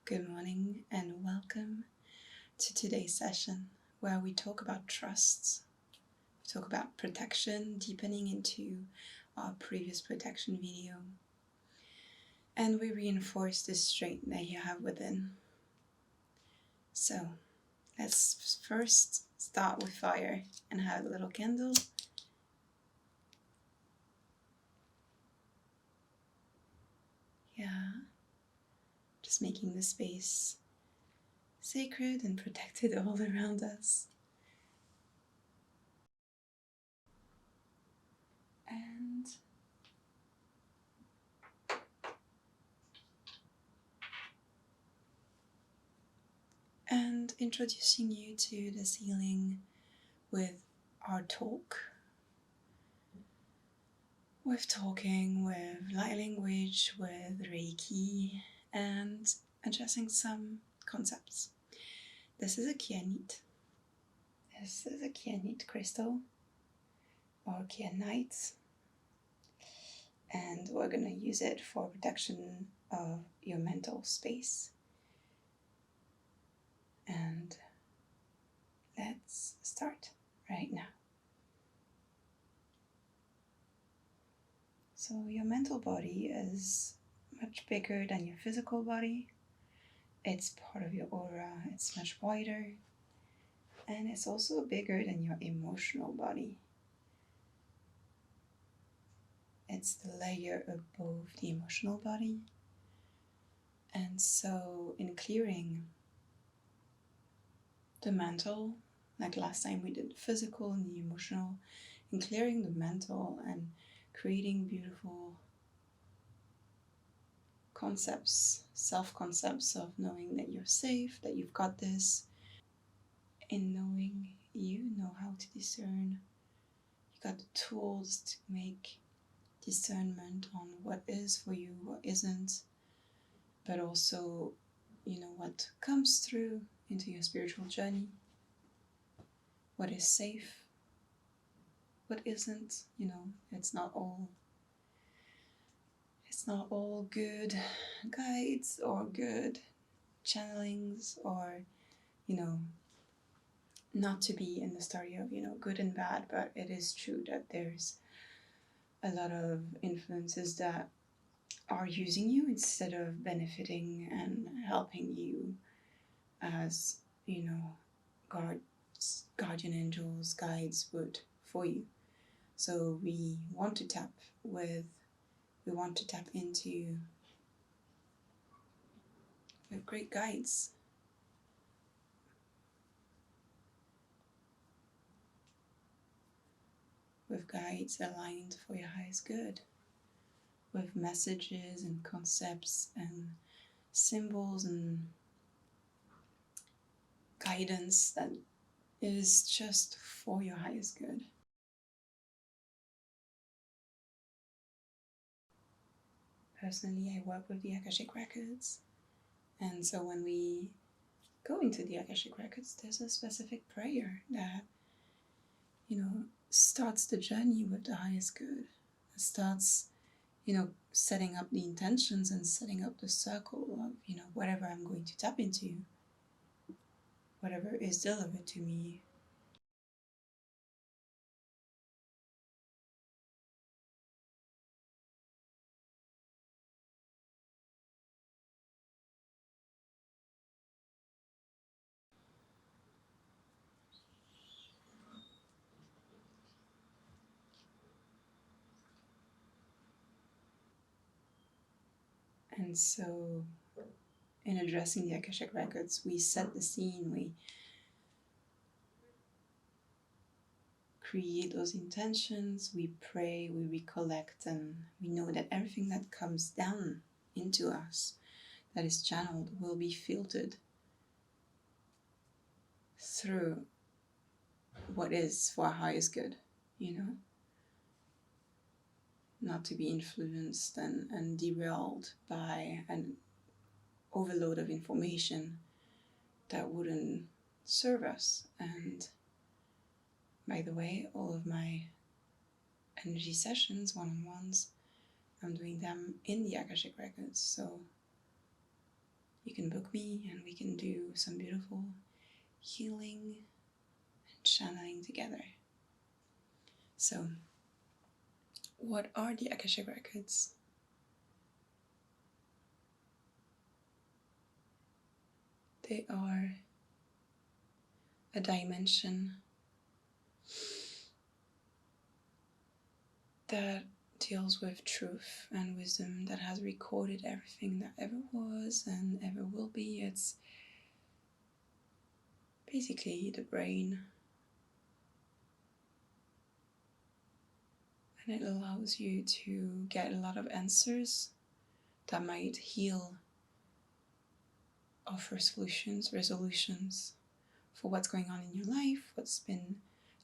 Good morning and welcome to today's session where we talk about trusts. We talk about protection, deepening into our previous protection video. And we reinforce the strength that you have within. So let's first start with fire and have a little candle. Yeah, just making the space sacred and protected all around us. And introducing you to this healing with our talk, with talking, with light language, with Reiki, and addressing some concepts. This is a kyanite. This is a kyanite crystal, or kyanite, and we're going to use it for protection of your mental space. And let's start right now. So your mental body is much bigger than your physical body. It's part of your aura, it's much wider, and it's also bigger than your emotional body. It's the layer above the emotional body. And so in clearing the mental, like last time we did the physical and the emotional, in clearing the mental and creating beautiful concepts, self-concepts of knowing that you're safe, that you've got this, in knowing you know how to discern. You got the tools to make discernment on what is for you, what isn't, but also, what comes through into your spiritual journey, what is safe, what isn't. It's not all good guides or good channelings, or not to be in the story of good and bad, but it is true that there's a lot of influences that are using you instead of benefiting and helping you as guardian angels, guides would for you. So we want to tap into with great guides, with guides aligned for your highest good, with messages and concepts and symbols and guidance that is just for your highest good. Personally, I work with the Akashic Records, and so when we go into the Akashic Records, there's a specific prayer that starts the journey with the highest good. It starts setting up the intentions and setting up the circle of whatever I'm going to tap into, whatever is delivered to me. And so in addressing the Akashic Records, we set the scene, we create those intentions, we pray, we recollect, and we know that everything that comes down into us, that is channeled, will be filtered through what is for our highest good, not to be influenced and derailed by an overload of information that wouldn't serve us. And by the way, all of my energy sessions, one-on-ones, I'm doing them in the Akashic Records. So, you can book me and we can do some beautiful healing and channeling together. So, what are the Akashic Records? They are a dimension that deals with truth and wisdom, that has recorded everything that ever was and ever will be. It's basically the brain, and it allows you to get a lot of answers that might heal, offer solutions, resolutions for what's going on in your life, what's been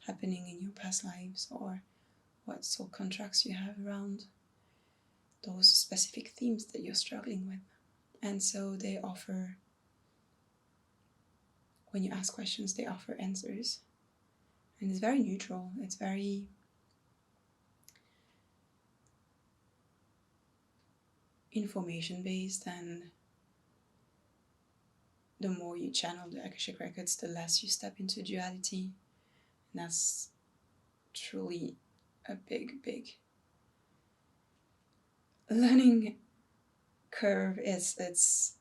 happening in your past lives, or what soul contracts you have around those specific themes that you're struggling with. And so they offer, when you ask questions, they offer answers. And it's very neutral, it's very information based, and the more you channel the Akashic Records, the less you step into duality. And that's truly a big learning curve. It's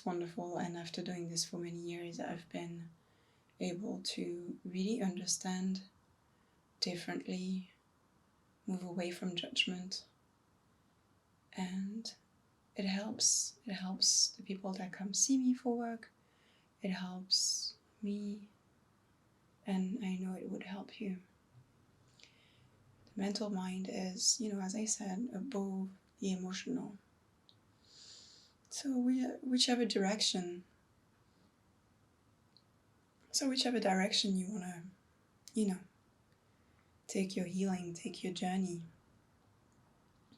wonderful, and after doing this for many years, I've been able to really understand differently, move away from judgment, and it helps the people that come see me for work. It helps me, and I know it would help you. The mental mind is, as I said, above the emotional. So whichever direction you want to, take your healing, take your journey,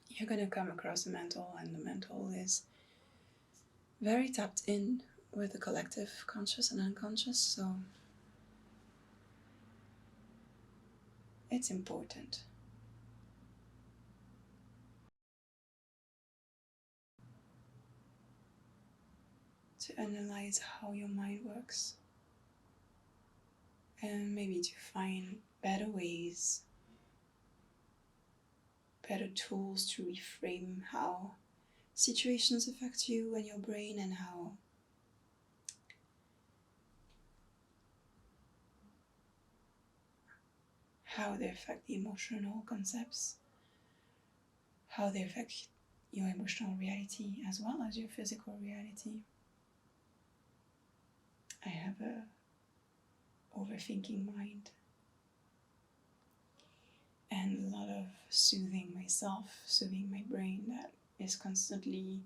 you're going to come across the mental, and the mental is very tapped in with the collective conscious and unconscious, so it's important. To analyze how your mind works, and maybe to find better ways, better tools to reframe how situations affect you and your brain, and how they affect the emotional concepts, how they affect your emotional reality as well as your physical reality. I have a overthinking mind, and a lot of soothing myself, soothing my brain that is constantly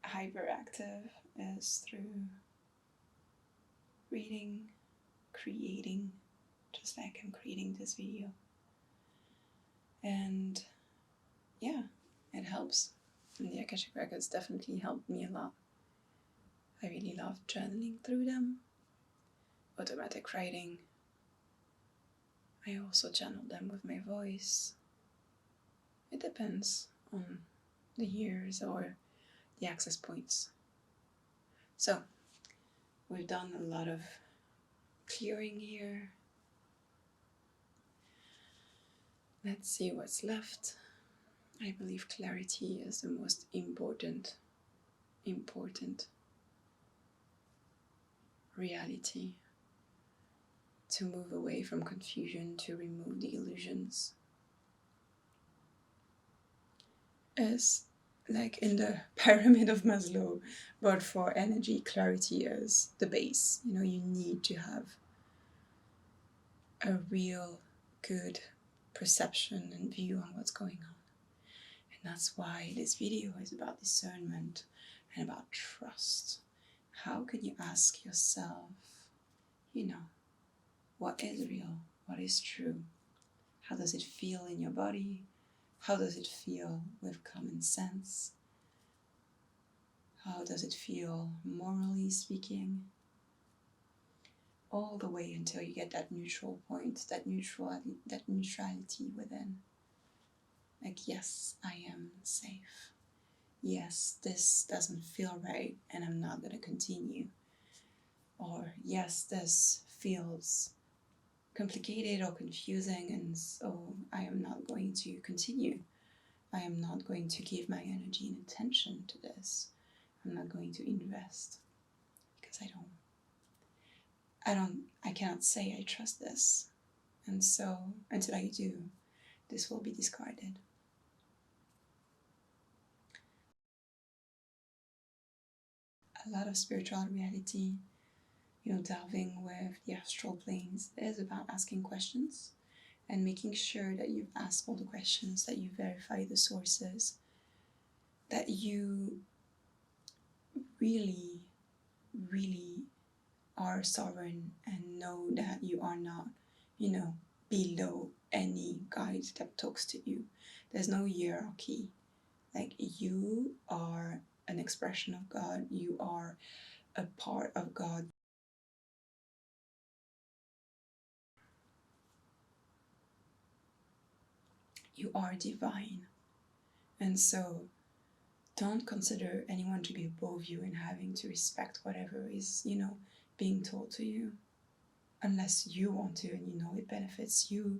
hyperactive, is through reading, creating, just like I'm creating this video. And yeah, it helps. And the Akashic Records definitely helped me a lot. I really love journaling through them, automatic writing. I also channel them with my voice. It depends on the years or the access points. So, we've done a lot of clearing here. Let's see what's left. I believe clarity is the most important reality. To move away from confusion, to remove the illusions. Is like in the pyramid of Maslow, but for energy, clarity is the base. You need to have a real good perception and view on what's going on. And that's why this video is about discernment and about trust. How can you ask yourself, what is real? What is true? How does it feel in your body? How does it feel with common sense? How does it feel morally speaking? All the way until you get that neutral point, that neutrality within. Like, yes, I am safe. yes, this doesn't feel right and I'm not going to continue. Or yes, this feels complicated or confusing and so I am not going to continue. I am not going to give my energy and attention to this. I'm not going to invest because I cannot say I trust this. And so until I do, this will be discarded. A lot of spiritual reality, delving with the astral planes is about asking questions and making sure that you've asked all the questions, that you verify the sources, that you really, really are sovereign and know that you are not, below any guide that talks to you. There's no hierarchy. Like, you are an expression of God, you are a part of God. You are divine. And so don't consider anyone to be above you and having to respect whatever is, being told to you. Unless you want to and it benefits you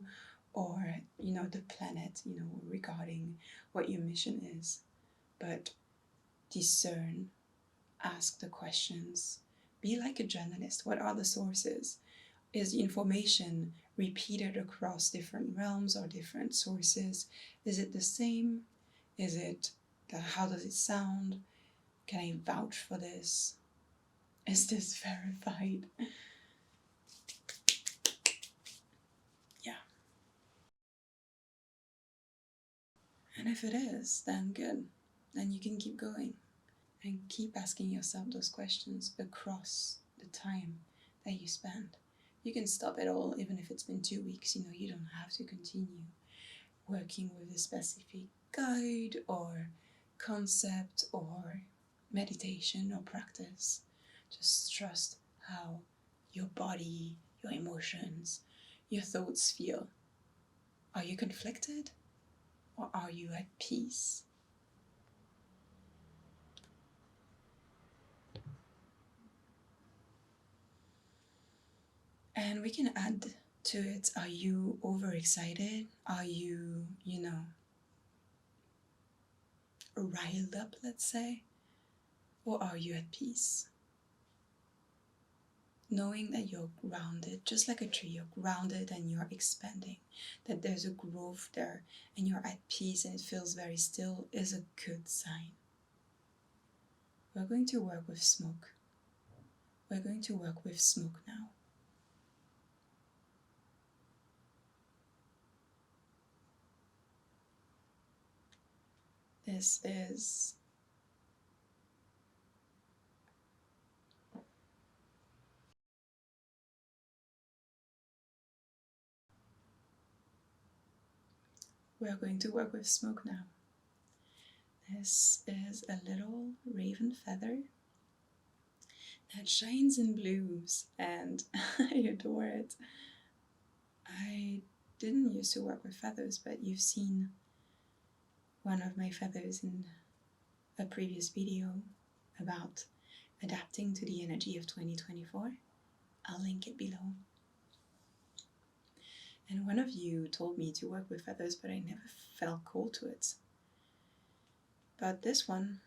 or, the planet, regarding what your mission is. But discern, ask the questions. Be like a journalist. What are the sources? Is the information repeated across different realms or different sources? Is it the same? Is it how does it sound? Can I vouch for this? Is this verified? Yeah. And if it is, then good. Then you can keep going and keep asking yourself those questions across the time that you spend. You can stop it all, even if it's been 2 weeks. You don't have to continue working with a specific guide or concept or meditation or practice. Just trust how your body, your emotions, your thoughts feel. Are you conflicted or are you at peace? And we can add to it, are you overexcited? Are you, riled up, let's say? Or are you at peace? Knowing that you're grounded, just like a tree, you're grounded and you're expanding, that there's a growth there and you're at peace and it feels very still is a good sign. We're going to work with smoke. We're going to work with smoke now. This is we're going to work with smoke now. This is a little raven feather that shines in blues and I adore it. I didn't used to work with feathers, but you've seen one of my feathers in a previous video about adapting to the energy of 2024. I'll link it below. And one of you told me to work with feathers, but I never felt called to it. But this one,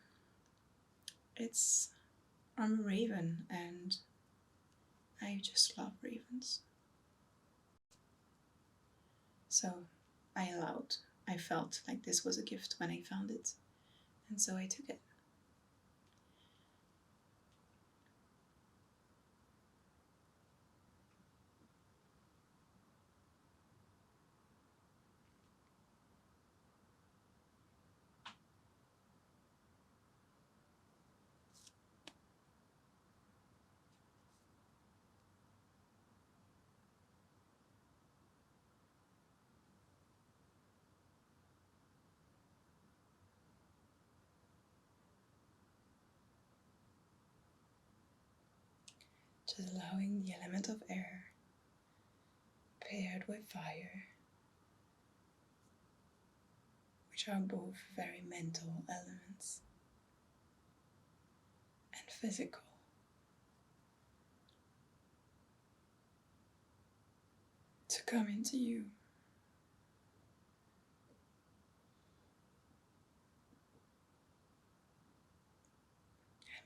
I'm a raven and I just love ravens. So I felt like this was a gift when I found it, and so I took it. Just allowing the element of air paired with fire, which are both very mental elements, and physical. To come into you.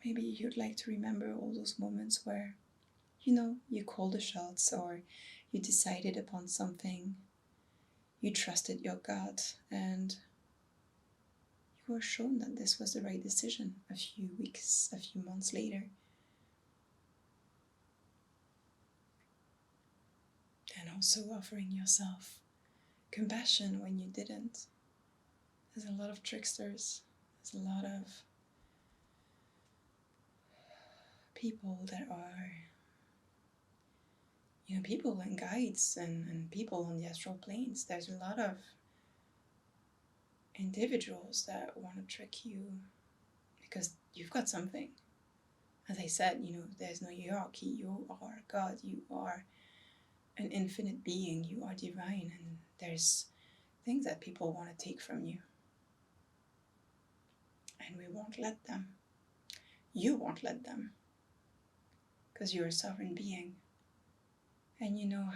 Maybe you'd like to remember all those moments where, you called the shots, or you decided upon something, you trusted your gut, and you were shown that this was the right decision a few weeks, a few months later. And also offering yourself compassion when you didn't. There's a lot of tricksters, there's a lot of people that are, people and guides and people on the astral planes. There's a lot of individuals that want to trick you because you've got something. As I said, there's no hierarchy. You are God, you are an infinite being, you are divine, and there's things that people want to take from you. And we won't let them. You won't let them. Because you're a sovereign being. And you know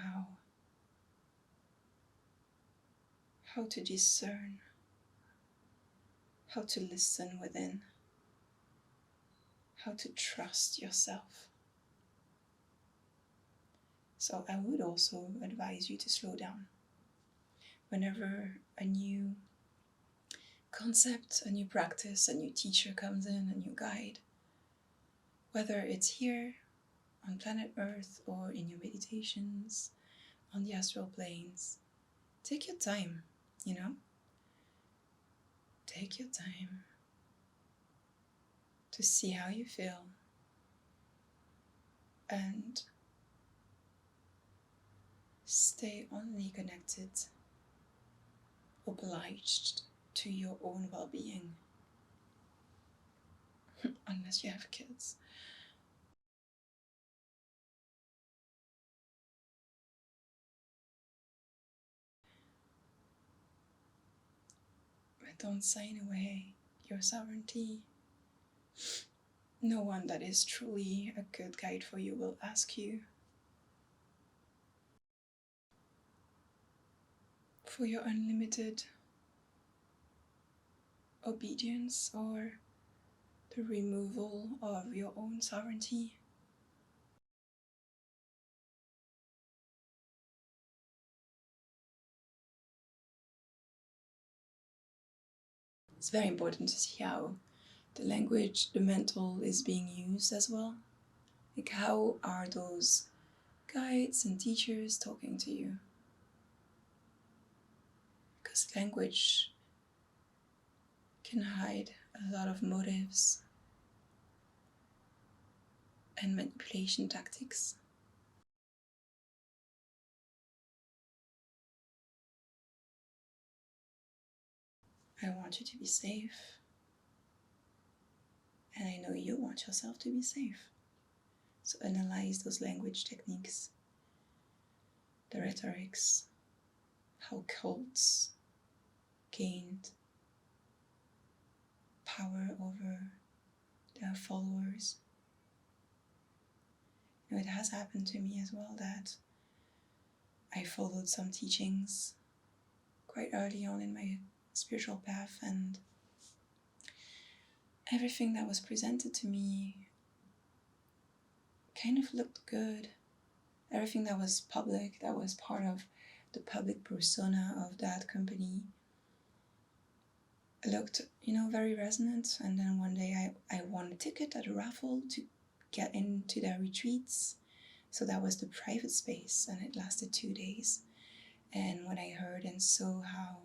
how to discern, how to listen within, how to trust yourself. So I would also advise you to slow down. Whenever a new concept, a new practice, a new teacher comes in, a new guide, whether it's here on planet Earth or in your meditations, on the astral planes, take your time, Take your time to see how you feel and stay only connected, obliged to your own well-being, unless you have kids. But don't sign away your sovereignty. No one that is truly a good guide for you will ask you for your unlimited obedience or the removal of your own sovereignty. It's very important to see how the language, the mental is being used as well. Like, how are those guides and teachers talking to you? Because language can hide a lot of motives and manipulation tactics. I want you to be safe. And I know you want yourself to be safe. So analyze those language techniques, the rhetorics, how cults gained power over their followers. It has happened to me as well that I followed some teachings quite early on in my spiritual path, and everything that was presented to me kind of looked good. Everything that was public, that was part of the public persona of that company, looked, very resonant. And then one day I won a ticket at a raffle to get into their retreats. So that was the private space, and it lasted 2 days. And when I heard and saw how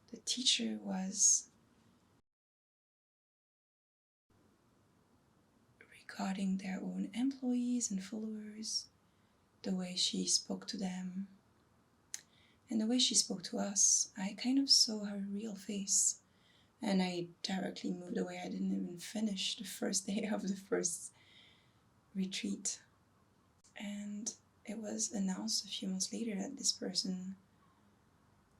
the teacher was regarding their own employees and followers, the way she spoke to them, and the way she spoke to us, I kind of saw her real face. And I directly moved away. I didn't even finish the first day of the first retreat. And it was announced a few months later that this person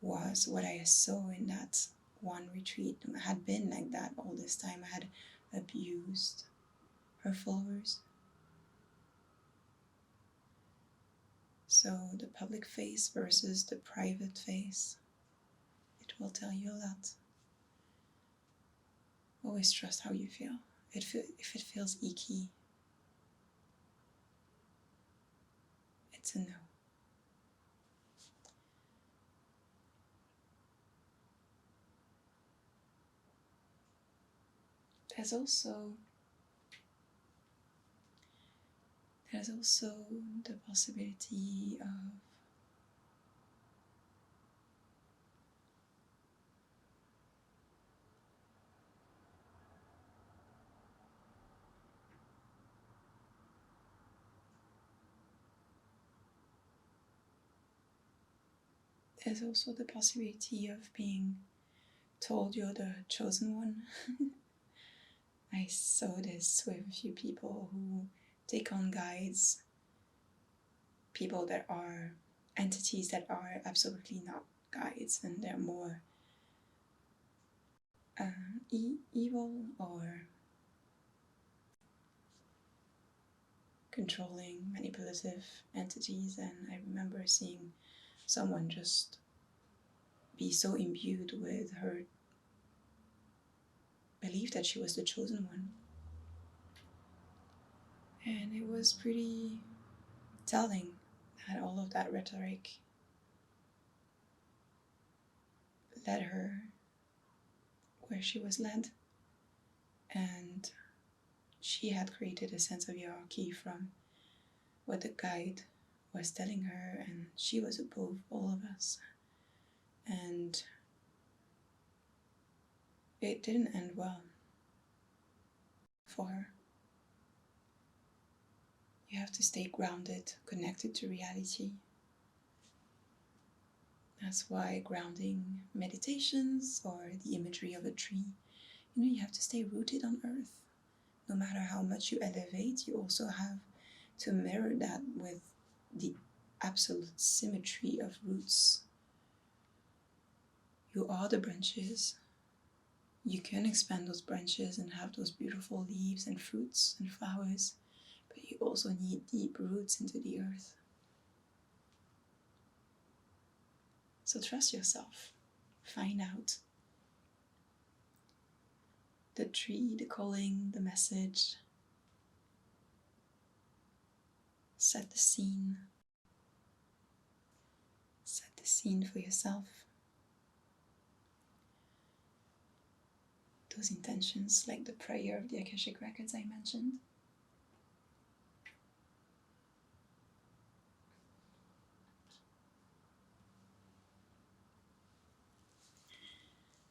was what I saw in that one retreat. I had been like that all this time. I had abused her followers. So the public face versus the private face, it will tell you a lot. Always trust how you feel. If it feels icky, it's a no. There's also the possibility of being told you're the chosen one. I saw this with a few people who take on guides, people that are entities that are absolutely not guides, and they're more evil or controlling, manipulative entities. And I remember seeing someone just be so imbued with her belief that she was the chosen one. And it was pretty telling that all of that rhetoric led her where she was led, and she had created a sense of hierarchy from what the guide was telling her, and she was above all of us. And it didn't end well for her. You have to stay grounded, connected to reality. That's why grounding meditations or the imagery of a tree, you have to stay rooted on earth. No matter how much you elevate, you also have to mirror that with the absolute symmetry of roots. You are the branches. You can expand those branches and have those beautiful leaves and fruits and flowers, but you also need deep roots into the earth. So trust yourself. Find out the tree, the calling, the message. Set the scene. Set the scene for yourself. Those intentions, like the prayer of the Akashic Records I mentioned.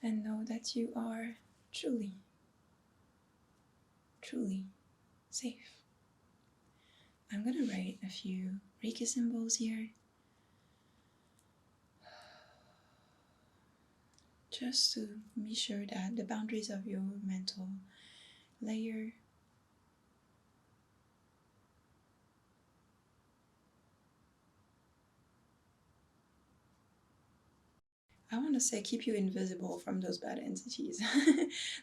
And know that you are truly, truly safe. I'm going to write a few Reiki symbols here, just to be sure that the boundaries of your mental layer I want to say keep you invisible from those bad entities.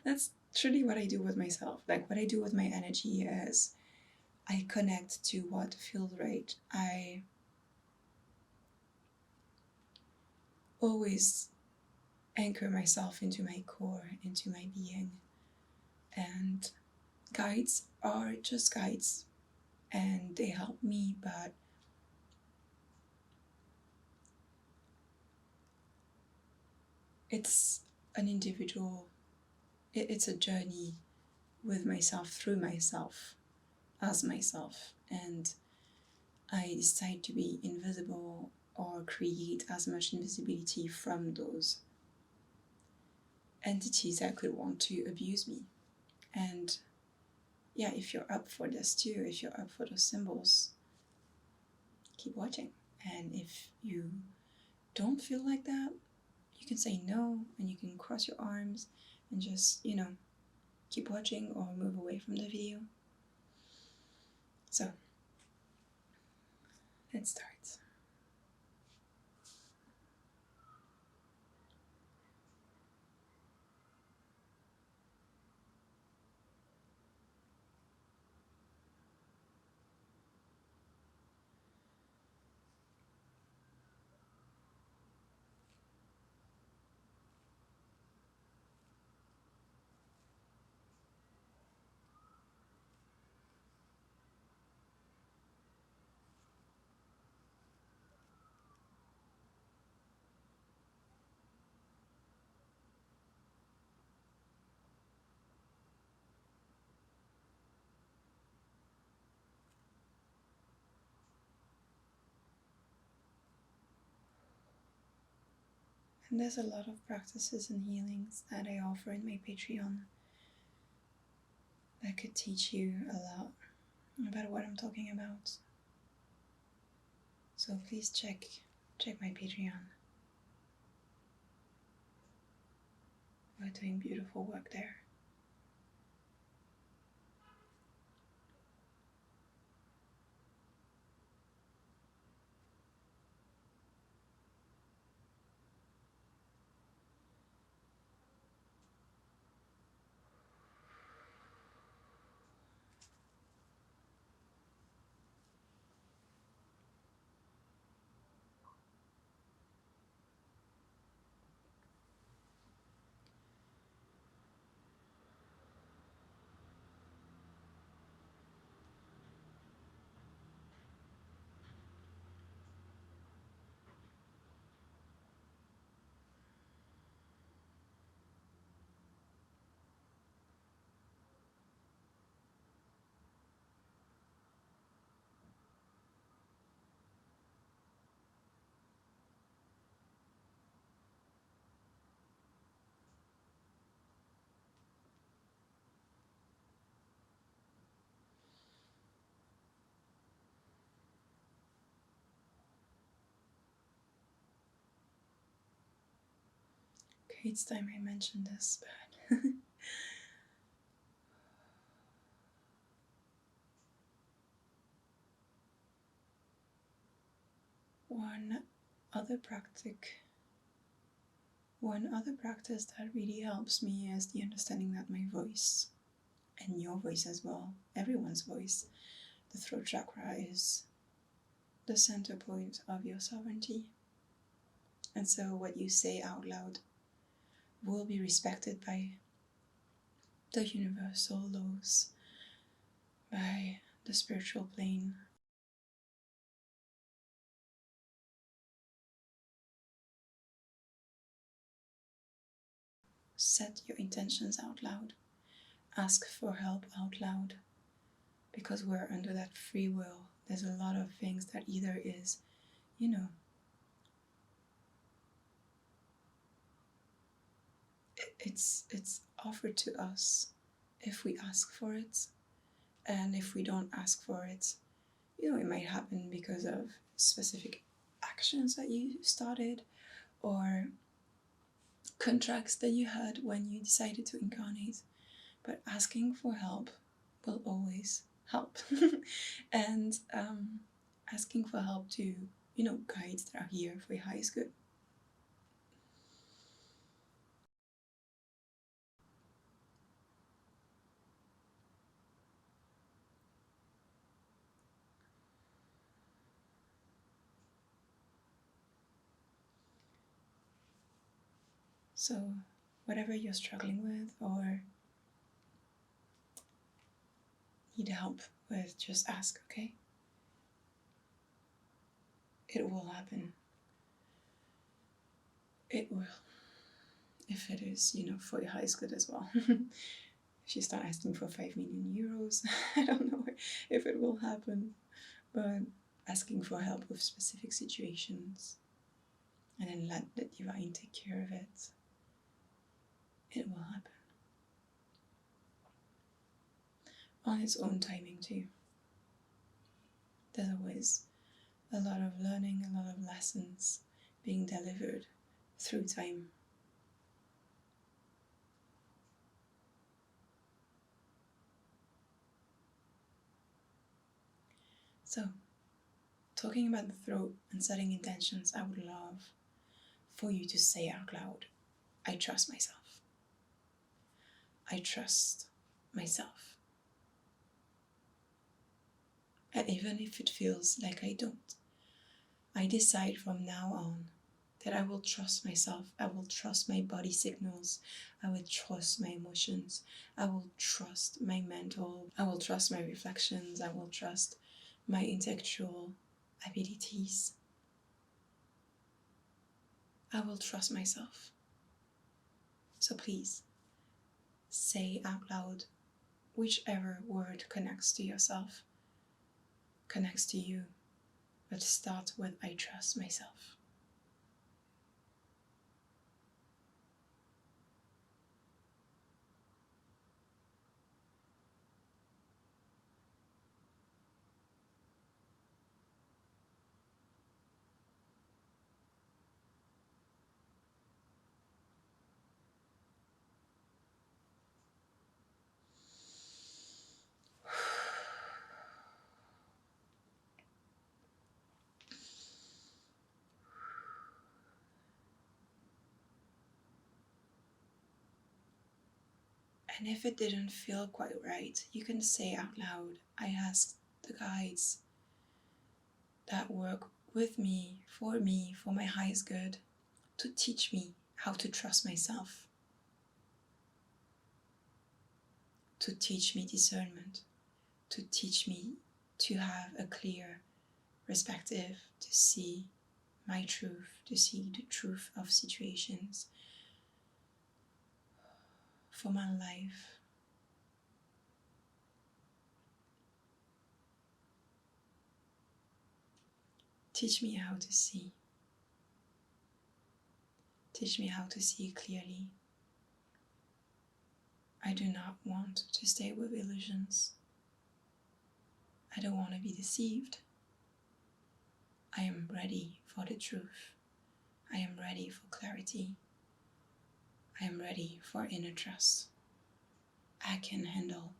That's truly what I do with myself. Like what I do with my energy is I connect to what feels right. I always anchor myself into my core, into my being. And guides are just guides and they help me, but it's an individual, it's a journey with myself, through myself, as myself. And I decide to be invisible or create as much invisibility from those entities that could want to abuse me. And yeah, if you're up for this too, if you're up for those symbols, keep watching. And if you don't feel like that, you can say no and you can cross your arms and just, keep watching or move away from the video. So, let's start. And there's a lot of practices and healings that I offer in my Patreon that could teach you a lot about what I'm talking about. So please check my Patreon. We're doing beautiful work there. Okay, it's time I mentioned this, but one other practice that really helps me is the understanding that my voice, and your voice as well, everyone's voice, the throat chakra is the center point of your sovereignty. And so what you say out loud will be respected by the universal laws, by the spiritual plane. Set your intentions out loud. Ask for help out loud. Because we're under that free will, there's a lot of things that either is, it's offered to us if we ask for it. And if we don't ask for it, it might happen because of specific actions that you started or contracts that you had when you decided to incarnate. But asking for help will always help. And asking for help to, guides that are here for your highest good. So whatever you're struggling with or need help with, just ask, okay? It will happen. It will. If it is, for your highest good as well. If you start asking for 5 million euros, I don't know if it will happen. But asking for help with specific situations and then let the divine take care of it, it will happen. On its own timing too. There's always a lot of learning, a lot of lessons being delivered through time. So, talking about the throat and setting intentions, I would love for you to say out loud, I trust myself. I trust myself. And even if it feels like I don't, I decide from now on that I will trust myself. I will trust my body signals. I will trust my emotions. I will trust my mental. I will trust my reflections. I will trust my intellectual abilities. I will trust myself. So please, say out loud whichever word connects to yourself, connects to you, but start with I trust myself. And if it didn't feel quite right, you can say out loud, I ask the guides that work with me, for my highest good, to teach me how to trust myself, to teach me discernment, to teach me to have a clear perspective, to see my truth, to see the truth of situations for my life. Teach me how to see. Teach me how to see clearly. I do not want to stay with illusions. I don't want to be deceived. I am ready for the truth. I am ready for clarity. I am ready for inner trust. I can handle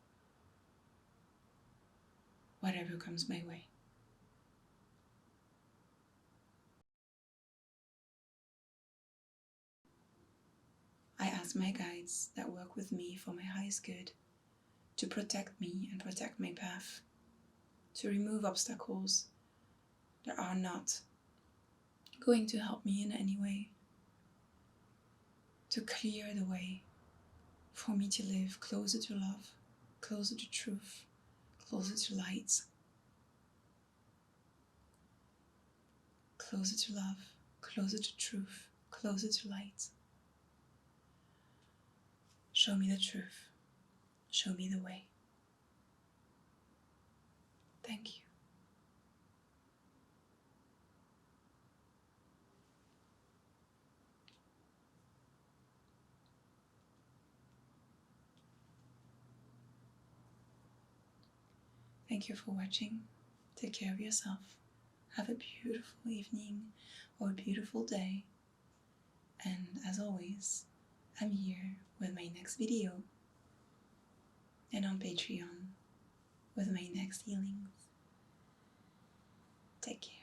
whatever comes my way. I ask my guides that work with me for my highest good to protect me and protect my path, to remove obstacles that are not going to help me in any way, to clear the way for me to live closer to love, closer to truth, closer to light, closer to love, closer to truth, closer to light. Show me the truth. Show me the way. Thank you. Thank you for watching. Take care of yourself. Have a beautiful evening or a beautiful day. And as always, I'm here with my next video and on Patreon with my next healings. Take care.